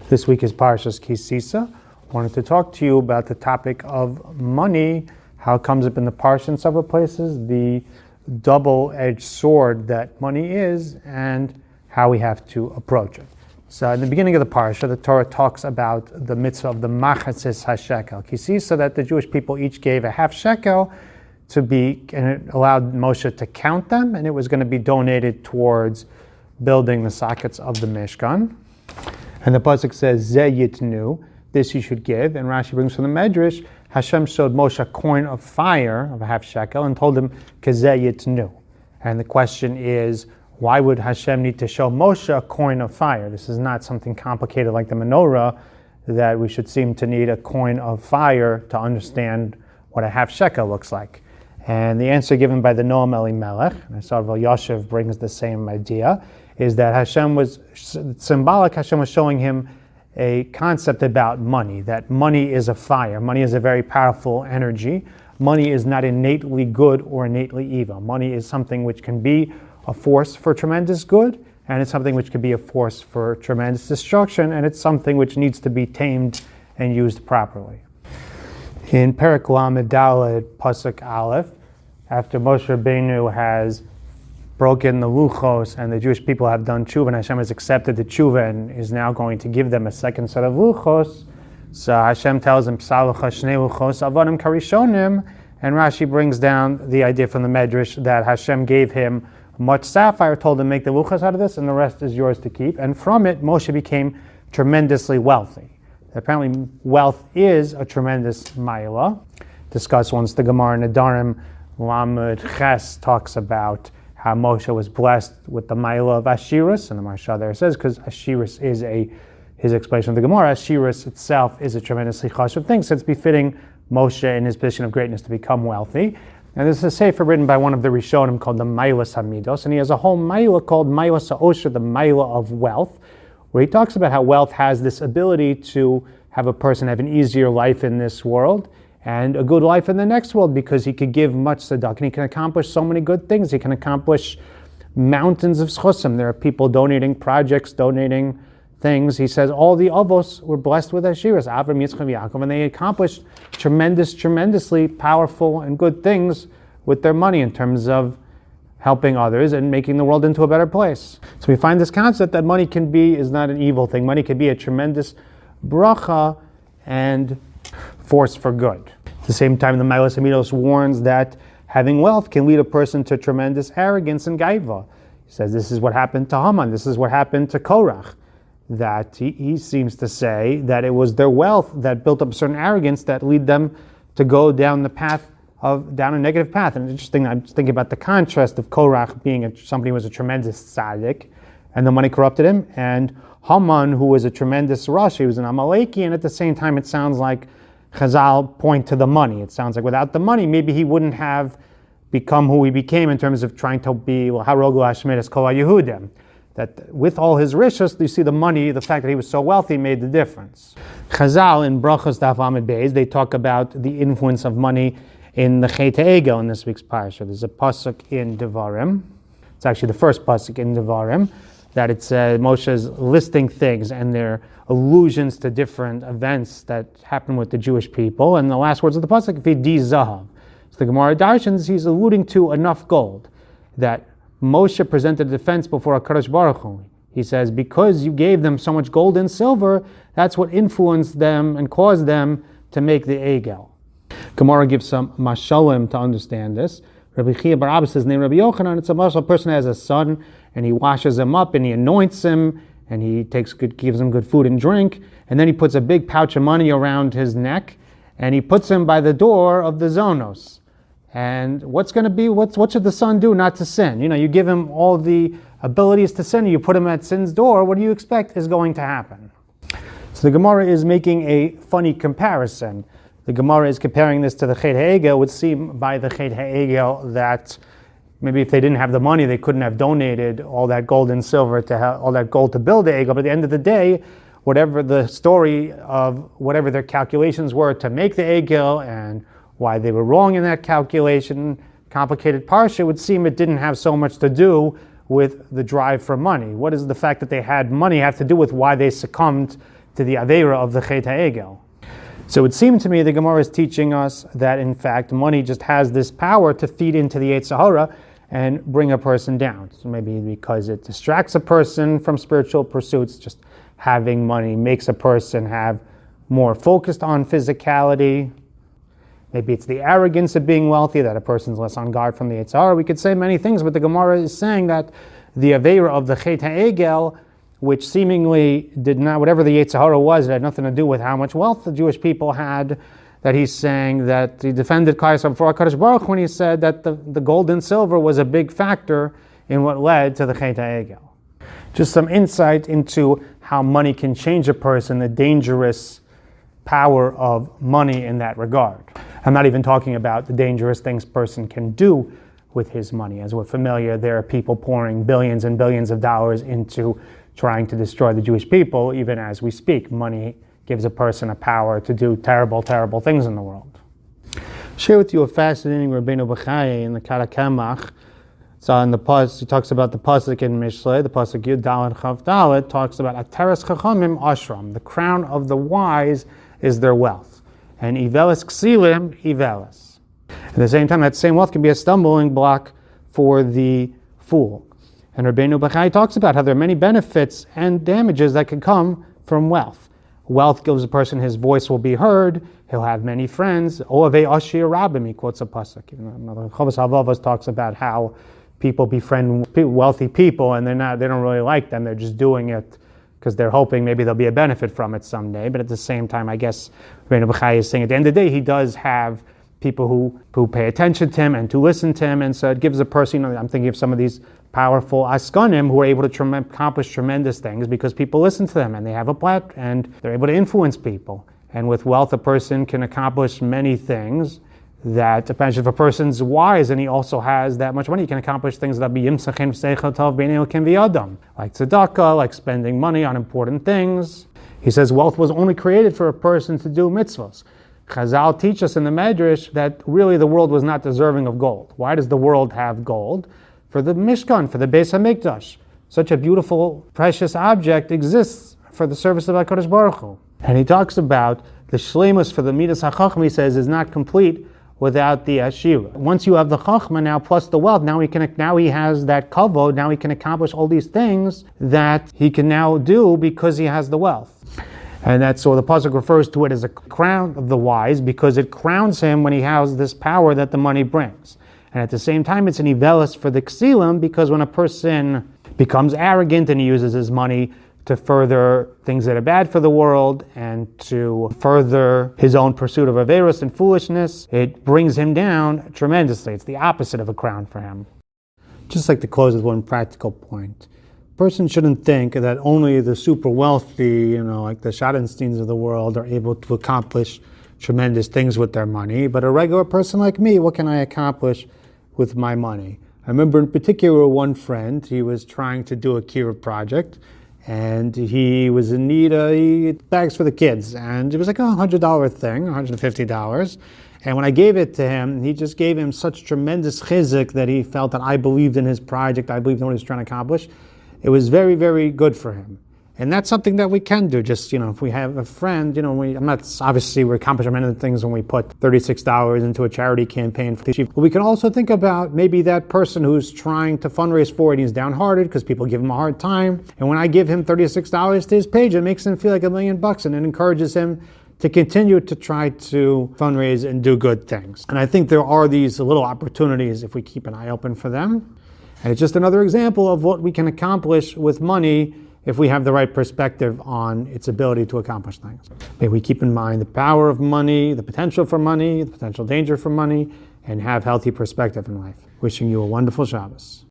This week is Parshas Sisah. I wanted to talk to you about the topic of money, how it comes up in the Parsha in several places, the double-edged sword that money is, and how we have to approach it. So in the beginning of the Parsha, the Torah talks about the mitzvah of the machatzis hashekel kisi, so that the Jewish people each gave a half shekel to be, and it allowed Moshe to count them, and it was going to be donated towards building the sockets of the Mishkan. And the pasuk says, Zeh yitnu, this you should give. And Rashi brings from the Medrash, Hashem showed Moshe a coin of fire of a half shekel and told him, Kazeh yitnu. And the question is, why would Hashem need to show Moshe a coin of fire? This is not something complicated like the menorah, that we should seem to need a coin of fire to understand what a half shekel looks like. And the answer given by the Noam Elimelech, and Sarvel Yoshev brings the same idea, is that Hashem was symbolic. Hashem was showing him a concept about money, that money is a fire. Money is a very powerful energy. Money is not innately good or innately evil. Money is something which can be a force for tremendous good, and it's something which can be a force for tremendous destruction, and it's something which needs to be tamed and used properly. In Perek Lamed Daled Pasuk Aleph, after Moshe Rabbeinu has broken the luchos and the Jewish people have done tshuva, and Hashem has accepted the tshuva and is now going to give them a second set of luchos, so Hashem tells him, Psalacha shnei luchos avonim karishonim, and Rashi brings down the idea from the Medrash that Hashem gave him much sapphire, told him make the luchos out of this, and the rest is yours to keep. And from it, Moshe became tremendously wealthy. Apparently, wealth is a tremendous ma'ila. Discussed once the Gemara Nedarim Lamed Ches talks about how Moshe was blessed with the ma'ila of Ashiris, and the Maharsha there says, because Ashiris is his explanation of the Gemara, Ashiris itself is a tremendously chashuv thing, so it's befitting Moshe in his position of greatness to become wealthy. And this is a sefer written by one of the Rishonim called the Mailas Hamidos, and he has a whole ma'ila called Mailas HaOsher, the ma'ila of wealth, where he talks about how wealth has this ability to have a person have an easier life in this world and a good life in the next world, because he could give much tzedakah and he can accomplish so many good things. He can accomplish mountains of schusim. There are people donating projects, donating things. He says all the Avos were blessed with Ashiras, Avram, Yitzchak, Yaakov, and they accomplished tremendously powerful and good things with their money in terms of helping others and making the world into a better place. So we find this concept that money is not an evil thing. Money can be a tremendous bracha and force for good. At the same time, the Mailas Hamidos warns that having wealth can lead a person to tremendous arrogance and gaiva. He says this is what happened to Haman, this is what happened to Korach. That he seems to say that it was their wealth that built up a certain arrogance that lead them to go down down a negative path. And interesting, I'm just thinking about the contrast of Korach being somebody who was a tremendous tzaddik, and the money corrupted him, and Haman, who was a tremendous Rashi, he was an Amaleki, and at the same time it sounds like Chazal point to the money. It sounds like without the money, maybe he wouldn't have become who he became in terms of trying to be Harogu Hashmedes Kol HaYehudim. That with all his riches, you see the money, the fact that he was so wealthy made the difference. Chazal in Brachos Daf Amid Beis, they talk about the influence of money in the Chet Haegel in this week's parsha. There's a pasuk in Devarim. It's actually the first pasuk in Devarim, that it's Moshe's listing things and their allusions to different events that happen with the Jewish people. And the last words of the pasuk, V'di Zahav. So the Gemara Darshans, he's alluding to enough gold, that Moshe presented a defense before HaKadosh Baruch Hu. He says, because you gave them so much gold and silver, that's what influenced them and caused them to make the Egel. Gemara gives some mashalim to understand this. Rabbi Chia bar Abba says, name Rabbi Yochanan, it's a mashal. A person has a son, and he washes him up, and he anoints him, and he gives him good food and drink, and then he puts a big pouch of money around his neck, and he puts him by the door of the Zonos. And what should the son do not to sin? You give him all the abilities to sin, you put him at sin's door, what do you expect is going to happen? So the Gemara is making a funny comparison. The Gemara is comparing this to the Chet Haegel. It would seem by the Chet Haegel that maybe if they didn't have the money, they couldn't have donated all that gold and silver all that gold to build the Egel. But at the end of the day, whatever the story of whatever their calculations were to make the Egel and why they were wrong in that calculation, complicated parsha, it would seem it didn't have so much to do with the drive for money. What does the fact that they had money have to do with why they succumbed to the Aveira of the Chet Haegel. So it would seem to me the Gemara is teaching us that in fact money just has this power to feed into the Yetzer Hara and bring a person down. So maybe because it distracts a person from spiritual pursuits, just having money makes a person have more focused on physicality. Maybe it's the arrogance of being wealthy, that a person's less on guard from the Yetzer Hara. We could say many things, but the Gemara is saying that the Aveira of the Chet Haegel, which seemingly did not, whatever the Yetzer Hara was, it had nothing to do with how much wealth the Jewish people had, that he's saying that he defended Klal Yisrael before HaKadosh Baruch when he said that the gold and silver was a big factor in what led to the Chet Haegel. Just some insight into how money can change a person, the dangerous power of money in that regard. I'm not even talking about the dangerous things a person can do with his money. As we're familiar, there are people pouring billions and billions of dollars into trying to destroy the Jewish people, even as we speak. Money gives a person a power to do terrible, terrible things in the world. I'll share with you a fascinating Rabbeinu B'chai in the Karakemach. So in the Pasuk, he talks about the Pasuk in Mishlei, the Pasuk Yud Dalet Chav Dalet, talks about Ateres Chachamim Ashram. The crown of the wise is their wealth. And Ivelis Ksilim, Ivelis. At the same time, that same wealth can be a stumbling block for the fool. And Rabbeinu B'chai talks about how there are many benefits and damages that can come from wealth. Wealth gives a person his voice will be heard. He'll have many friends. Oavei Ashir Rabbim, he quotes a pasuk. Another Avos talks about how people befriend wealthy people, and they don't really like them. They're just doing it because they're hoping maybe there'll be a benefit from it someday. But at the same time, I guess Rabbeinu B'chai is saying at the end of the day, he does have people who pay attention to him and to listen to him, and so it gives a person. I'm thinking of some of these powerful askanim who are able to accomplish tremendous things because people listen to them and they have a platform and they're able to influence people. And with wealth, a person can accomplish many things that depends if a person's wise and he also has that much money, he can accomplish things that be yimsachin v'seichel tov b'nei Elokim v'yadam, like tzedakah, like spending money on important things. He says wealth was only created for a person to do mitzvahs. Chazal teach us in the Medrash that really the world was not deserving of gold. Why does the world have gold? For the Mishkan, for the Beis HaMikdash. Such a beautiful, precious object exists for the service of HaKadosh Baruch Hu. And he talks about the shleimus for the Midas HaChachma, he says, is not complete without the Ashira. Once you have the Chachma now plus the wealth, now he has that kavod, now he can accomplish all these things that he can now do because he has the wealth. And that's so the pasuk refers to it as a crown of the wise because it crowns him when he has this power that the money brings. And at the same time, it's an ivelis for the ksilim because when a person becomes arrogant and he uses his money to further things that are bad for the world and to further his own pursuit of averos and foolishness, it brings him down tremendously. It's the opposite of a crown for him. Just like to close with one practical point. A person shouldn't think that only the super wealthy, like the Schottensteins of the world are able to accomplish tremendous things with their money, but a regular person like me, what can I accomplish with my money? I remember in particular one friend, he was trying to do a kiruv project, and he was in need of bags for the kids, and it was like a $100 thing, $150. And when I gave it to him, he just gave him such tremendous chizuk that he felt that I believed in his project, I believed in what he was trying to accomplish. It was very, very good for him. And that's something that we can do. Just, if we have a friend, we're accomplishing many things when we put $36 into a charity campaign for the. But we can also think about maybe that person who's trying to fundraise for it, he's downhearted because people give him a hard time. And when I give him $36 to his page, it makes him feel like $1 million and it encourages him to continue to try to fundraise and do good things. And I think there are these little opportunities if we keep an eye open for them. And it's just another example of what we can accomplish with money if we have the right perspective on its ability to accomplish things. May we keep in mind the power of money, the potential for money, the potential danger for money, and have healthy perspective in life. Wishing you a wonderful Shabbos.